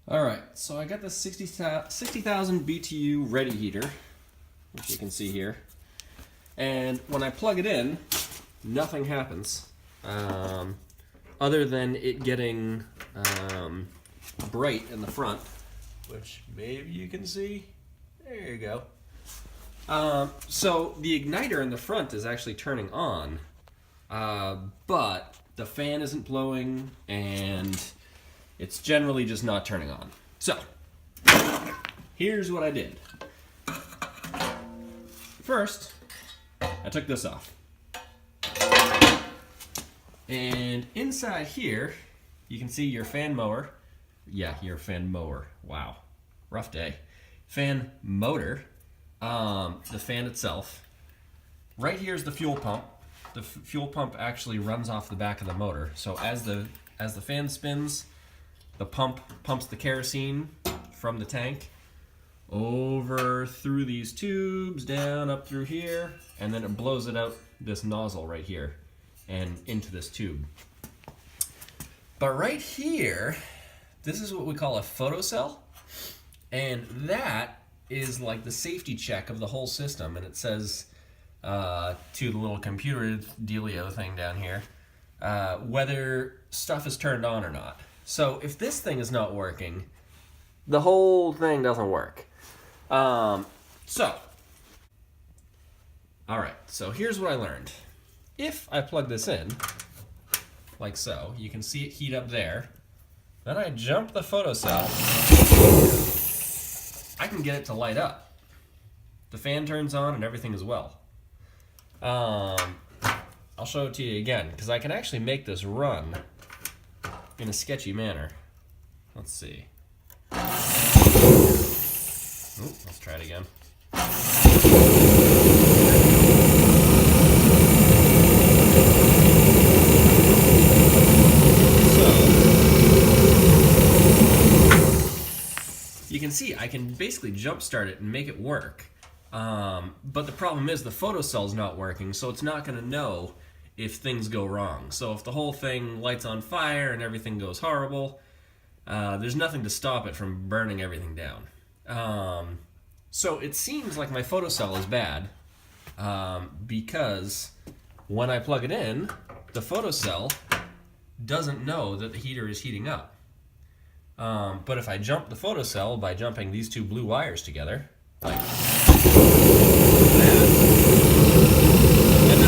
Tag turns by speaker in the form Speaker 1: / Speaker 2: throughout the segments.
Speaker 1: Alright, so I got this 60,000 BTU Reddy Heater, which you can see here. And when I plug it in, nothing happens. Other than it getting bright in the front, which maybe you can see. There you go. So the igniter in the front is actually turning on, but the fan isn't blowing and it's generally just not turning on. So here's what I did. First, I took this off. And inside here, you can see your fan mower. Yeah, your fan mower. Wow, rough day. Fan motor, the fan itself. Right here is the fuel pump. The fuel pump actually runs off the back of the motor. So as the fan spins, the pump pumps the kerosene from the tank over through these tubes, down up through here, and then it blows it out this nozzle right here and into this tube. But right here, this is what we call a photocell, and that is like the safety check of the whole system, and it says to the little computer dealio thing down here whether stuff is turned on or not. So if this thing is not working, the whole thing doesn't work. Alright, so here's what I learned. If I plug this in, like so, you can see it heat up there, then I jump the photocell, I can get it to light up. The fan turns on and everything as well. I'll show it to you again, because I can actually make this run in a sketchy manner. Let's see. Ooh, let's try it again. So, you can see I can basically jump start it and make it work. But the problem is the photocell's not working, so it's not going to know if things go wrong. So if the whole thing lights on fire and everything goes horrible, there's nothing to stop it from burning everything down. So it seems like my photocell is bad, because when I plug it in, the photocell doesn't know that the heater is heating up. But if I jump the photocell by jumping these two blue wires together, like that, and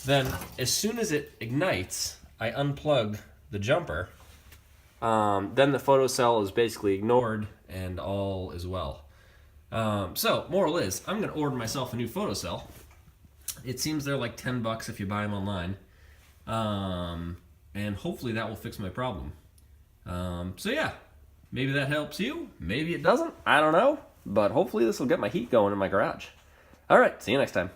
Speaker 1: then as soon as it ignites, I unplug the jumper, then the photocell is basically ignored and all is well. So, moral is, I'm going to order myself a new photocell. It seems they're like $10 if you buy them online. And hopefully that will fix my problem. So yeah, maybe that helps you. Maybe it doesn't. I don't know. But hopefully this will get my heat going in my garage. Alright, see you next time.